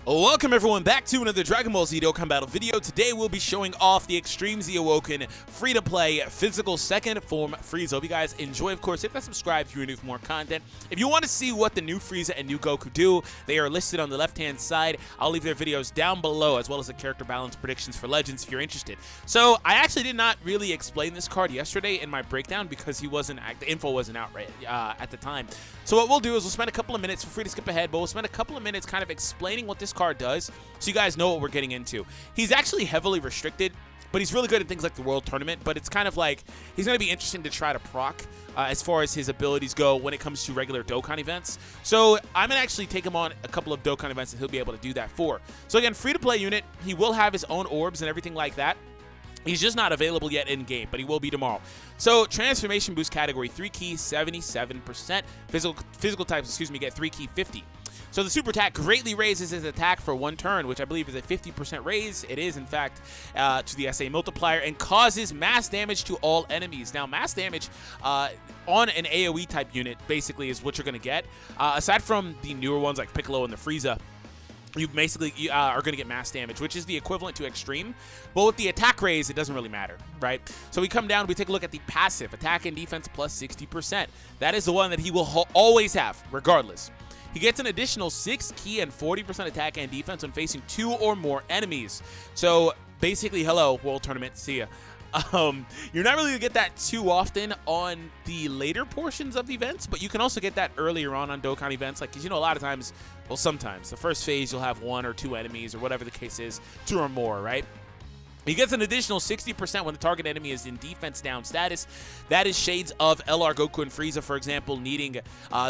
Welcome everyone back to another Dragon Ball Z Dokkan Battle video. Today we'll be showing off the Extreme Z Awoken free-to-play physical second form FRIEZA. Hope you guys enjoy. Of course, hit that subscribe if you're new for more content. If you want to see what the new FRIEZA and new Goku do, they are listed on the left-hand side. I'll leave their videos down below, as well as the character balance predictions for Legends if you're interested. So I actually did not really explain this card yesterday in my breakdown because the info wasn't out right at the time. So what we'll do is we'll spend a couple of minutes, feel free to skip ahead, but we'll spend a couple of minutes kind of explaining what this card does so you guys know what we're getting into. He's actually heavily restricted, but he's really good at things like the World Tournament, but it's kind of like he's going to be interesting to try to proc as far as his abilities go when it comes to regular Dokkan events. So I'm going to actually take him on a couple of Dokkan events that he'll be able to do that for. So again, free-to-play unit, he will have his own orbs and everything like that. He's just not available yet in-game, but he will be tomorrow. So, Transformation Boost category, 3 key, 77%. Physical types, get 3 key, 50. So, the Super Attack greatly raises his attack for 1 turn, which I believe is a 50% raise. It is, in fact, to the SA multiplier, and causes mass damage to all enemies. Now, mass damage on an AoE type unit, basically, is what you're going to get. Aside from the newer ones like Piccolo and the Frieza, you basically are going to get mass damage, which is the equivalent to extreme. But with the attack raise, it doesn't really matter, right? So we come down, we take a look at the passive, attack and defense plus 60%. That is the one that he will always have, regardless. He gets an additional 6 key and 40% attack and defense when facing 2 or more enemies. So basically, hello, World Tournament, see ya. You're not really going to get that too often on the later portions of the events, but you can also get that earlier on Dokkan events. Like, because, you know, a lot of times, well, sometimes, the first phase, you'll have 1 or 2 enemies or whatever the case is, 2 or more, right? He gets an additional 60% when the target enemy is in defense down status. That is shades of LR Goku and Frieza, for example, needing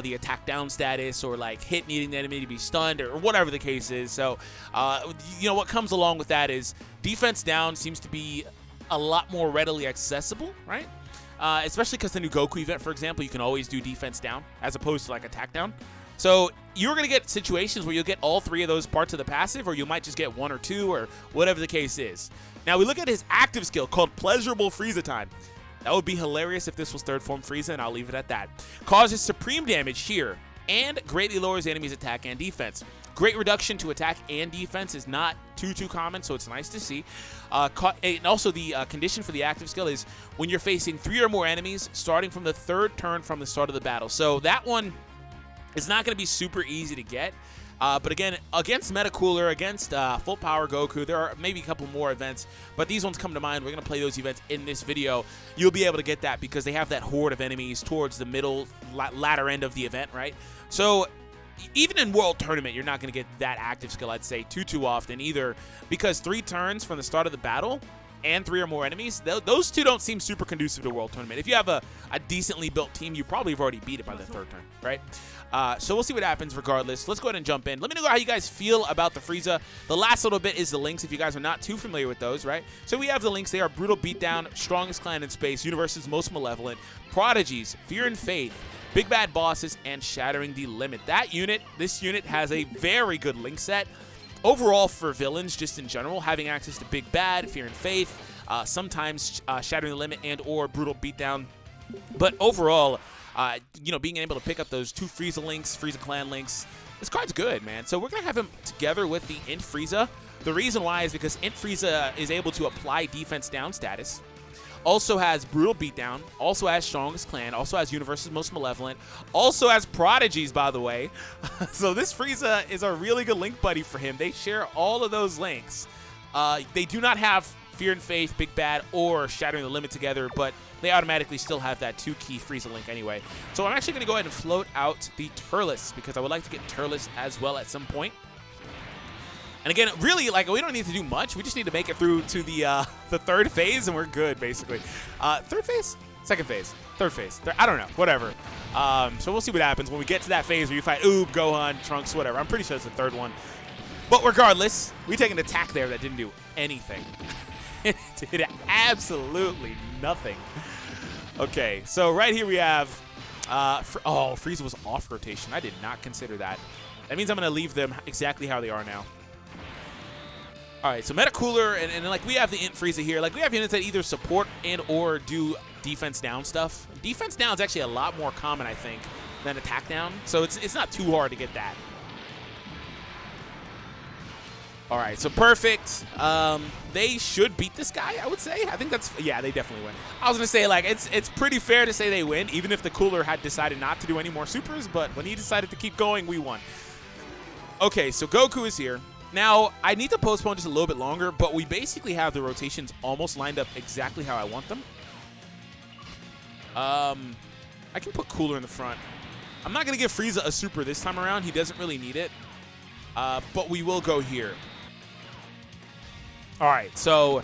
the attack down status, or like hit needing the enemy to be stunned, or whatever the case is. So, you know, what comes along with that is defense down seems to be a lot more readily accessible, right? Especially because the new Goku event, for example, you can always do defense down as opposed to like attack down. So you're going to get situations where you'll get all 3 of those parts of the passive, or you might just get 1 or 2, or whatever the case is. Now we look at his active skill called Pleasurable Frieza Time. That would be hilarious if this was third form Frieza, and I'll leave it at that. Causes supreme damage here, and greatly lowers enemies' attack and defense. Great reduction to attack and defense is not too common, so it's nice to see. And also the condition for the active skill is when you're facing 3 or more enemies, starting from the 3rd turn from the start of the battle. So that one is not going to be super easy to get. But again, against Metacooler, against Full Power Goku, there are maybe a couple more events, but these ones come to mind. We're going to play those events in this video. You'll be able to get that because they have that horde of enemies towards the middle, latter end of the event, right? So even in World Tournament, you're not going to get that active skill, I'd say, too often either, because 3 turns from the start of the battle and 3 or more enemies, those 2 don't seem super conducive to World Tournament. If you have a decently built team, you probably have already beat it by the 3rd turn, right? So we'll see what happens regardless. Let's go ahead and jump in. Let me know how you guys feel about the Frieza. The last little bit is the links, if you guys are not too familiar with those, right? So we have the links. They are Brutal Beatdown, Strongest Clan in Space, Universe's Most Malevolent, Prodigies, Fear and Faith, Big Bad Bosses, and Shattering the Limit. This unit has a very good link set. Overall, for villains, just in general, having access to Big Bad, Fear and Faith, sometimes Shattering the Limit and or Brutal Beatdown. But overall, you know, being able to pick up those 2 Frieza links, Frieza Clan links, this card's good, man. So we're going to have him together with the Int Frieza. The reason why is because Int Frieza is able to apply defense down status, also has Brutal Beatdown, also has Strongest Clan, also has Universe's Most Malevolent, also has Prodigies, by the way. So this Frieza is a really good link buddy for him. They share all of those links. They do not have Fear and Faith, Big Bad, or Shattering the Limit together, but they automatically still have that 2-key Frieza link anyway. So I'm actually going to go ahead and float out the Turles, because I would like to get Turles as well at some point. And again, really, like, we don't need to do much. We just need to make it through to the 3rd phase, and we're good, basically. 3rd phase? 2nd phase? 3rd phase? I don't know. Whatever. So we'll see what happens when we get to that phase where you fight Oob, Gohan, Trunks, whatever. I'm pretty sure it's the 3rd one. But regardless, we take an attack there that didn't do anything. It did absolutely nothing. Okay, so right here we have... Frieza was off rotation. I did not consider that. That means I'm going to leave them exactly how they are now. All right, so Metacooler, and like we have the Int Frieza here. Like we have units that either support and or do defense down stuff. Defense down is actually a lot more common, I think, than attack down. So it's not too hard to get that. All right, so perfect. They should beat this guy, I would say. I think that's, yeah, they definitely win. I was going to say, like, it's pretty fair to say they win, even if the cooler had decided not to do any more supers, but when he decided to keep going, we won. Okay, so Goku is here. Now, I need to postpone just a little bit longer, but we basically have the rotations almost lined up exactly how I want them. I can put Cooler in the front. I'm not going to give Frieza a super this time around. He doesn't really need it. But we will go here. All right, so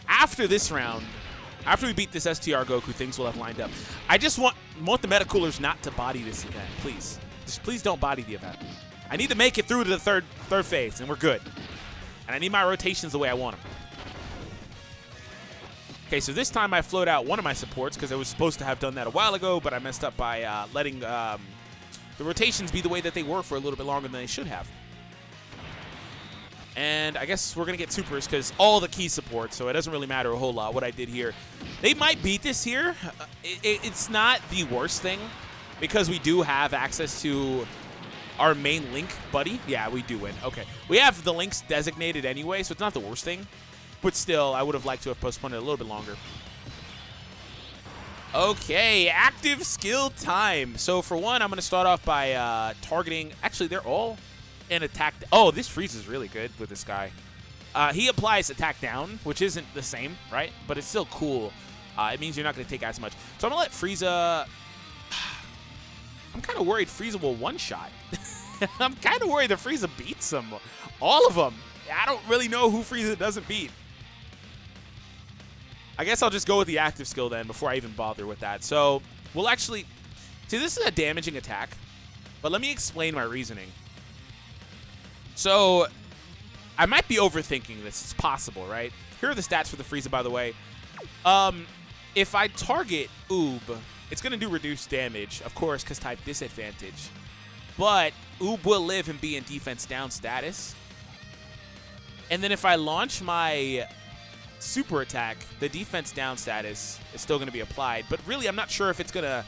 after this round, after we beat this STR Goku, things will have lined up. I just want the meta coolers not to body this event, please. Just please don't body the event. I need to make it through to the third phase, and we're good. And I need my rotations the way I want them. Okay, so this time I float out one of my supports because I was supposed to have done that a while ago, but I messed up by letting the rotations be the way that they were for a little bit longer than they should have. And I guess we're going to get supers because all the key supports, so it doesn't really matter a whole lot what I did here. They might beat this here. It's not the worst thing because we do have access to our main Link buddy. Yeah, we do win. Okay. We have the Links designated anyway, so it's not the worst thing. But still, I would have liked to have postponed it a little bit longer. Okay, active skill time. So for one, I'm going to start off by targeting. Actually, they're all in attack. Oh, this freeze is really good with this guy. He applies attack down, which isn't the same, right? But it's still cool. It means you're not going to take as much. So I'm going to let Frieza. I'm kind of worried Frieza will one-shot. I'm kind of worried that Frieza beats him. All of them. I don't really know who Frieza doesn't beat. I guess I'll just go with the active skill then before I even bother with that. So we'll actually... See, this is a damaging attack. But let me explain my reasoning. So I might be overthinking this. It's possible, right? Here are the stats for the Frieza, by the way. If I target Oob, it's going to do reduced damage, of course, because type disadvantage. But Oob will live and be in defense down status. And then if I launch my super attack, the defense down status is still going to be applied. But really, I'm not sure if it's going to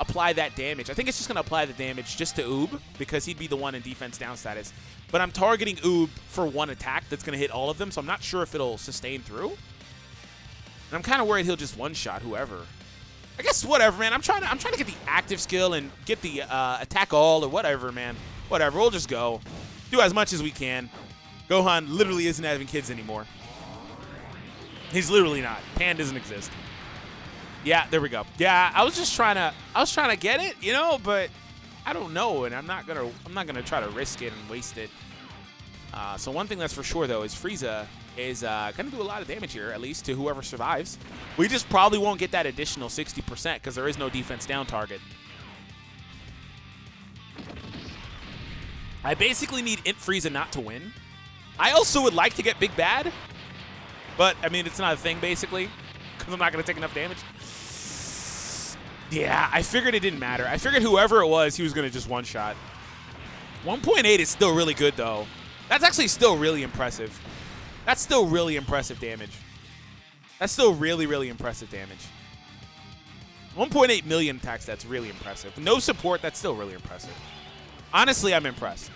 apply that damage. I think it's just going to apply the damage just to Oob because he'd be the one in defense down status. But I'm targeting Oob for one attack that's going to hit all of them, so I'm not sure if it'll sustain through. And I'm kind of worried he'll just one-shot whoever. I guess whatever, man. I'm trying to get the active skill and get the attack all or whatever, man. Whatever. We'll just go. Do as much as we can. Gohan literally isn't having kids anymore. He's literally not. Pan doesn't exist. Yeah, there we go. Yeah, I was just trying to get it, you know, but I don't know, and I'm not gonna try to risk it and waste it. So one thing that's for sure though is Frieza is gonna do a lot of damage here, at least to whoever survives. We just probably won't get that additional 60% because there is no defense down target. I basically need Int Frieza not to win. I also would like to get Big Bad, but I mean it's not a thing basically because I'm not gonna take enough damage. Yeah, I figured it didn't matter. I figured whoever it was, he was going to just one-shot. 1.8 is still really good, though. That's actually still really impressive. That's still really impressive damage. That's still really, really impressive damage. 1.8 million attack stats, really impressive. No support, that's still really impressive. Honestly, I'm impressed.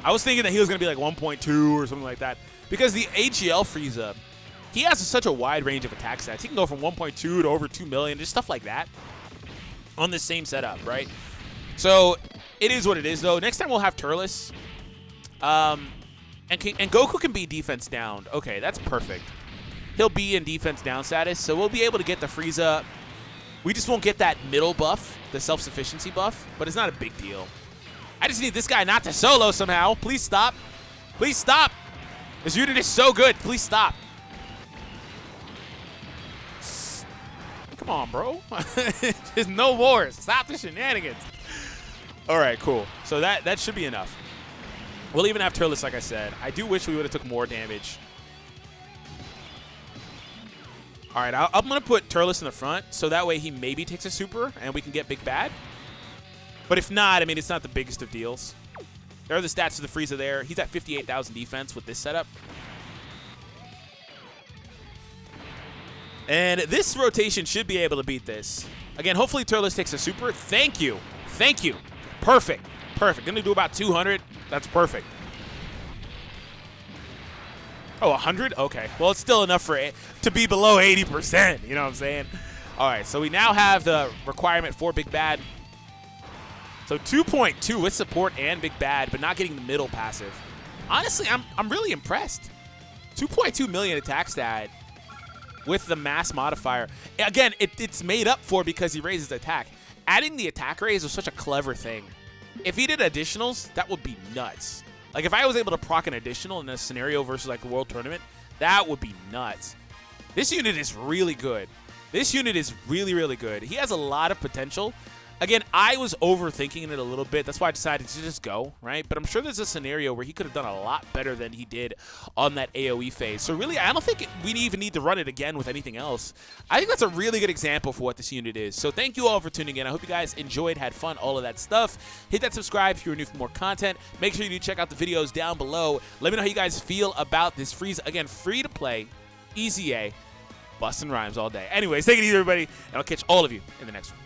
I was thinking that he was going to be like 1.2 or something like that. Because the AGL Frieza, he has such a wide range of attack stats. He can go from 1.2 to over 2 million, just stuff like that on the same setup, right? So it is what it is, though. Next time we'll have Turles. And Goku can be defense down. Okay, that's perfect. He'll be in defense down status, so we'll be able to get the Frieza. We just won't get that middle buff, the self-sufficiency buff, but it's not a big deal. I just need this guy not to solo somehow. Please stop. Please stop. This unit is so good. Please stop. Come on, bro. There's no wars. Stop the shenanigans. All right, cool. So that should be enough. We'll even have Turles, like I said. I do wish we would have took more damage. All right, I'm going to put Turles in the front, so that way he maybe takes a super, and we can get Big Bad. But if not, I mean, it's not the biggest of deals. There are the stats of the Frieza there. He's at 58,000 defense with this setup. And this rotation should be able to beat this. Again, hopefully Turles takes a super. Thank you. Thank you. Perfect. Perfect. Gonna do about 200. That's perfect. Oh, 100? Okay. Well, it's still enough for it to be below 80%. You know what I'm saying? All right, so we now have the requirement for Big Bad. So 2.2 with support and Big Bad, but not getting the middle passive. Honestly, I'm really impressed. 2.2 million attack stat with the mass modifier. Again, it's made up for because he raises attack. Adding the attack raise was such a clever thing. If he did additionals, that would be nuts. Like, if I was able to proc an additional in a scenario versus, like, a world tournament, that would be nuts. This unit is really good. This unit is really, really good. He has a lot of potential. Again, I was overthinking it a little bit. That's why I decided to just go, right? But I'm sure there's a scenario where he could have done a lot better than he did on that AoE phase. So really, I don't think we even need to run it again with anything else. I think that's a really good example for what this unit is. So thank you all for tuning in. I hope you guys enjoyed, had fun, all of that stuff. Hit that subscribe if you're new for more content. Make sure you do check out the videos down below. Let me know how you guys feel about this FRIEZA. Again, free to play, EZA, busting rhymes all day. Anyways, take it easy, everybody, and I'll catch all of you in the next one.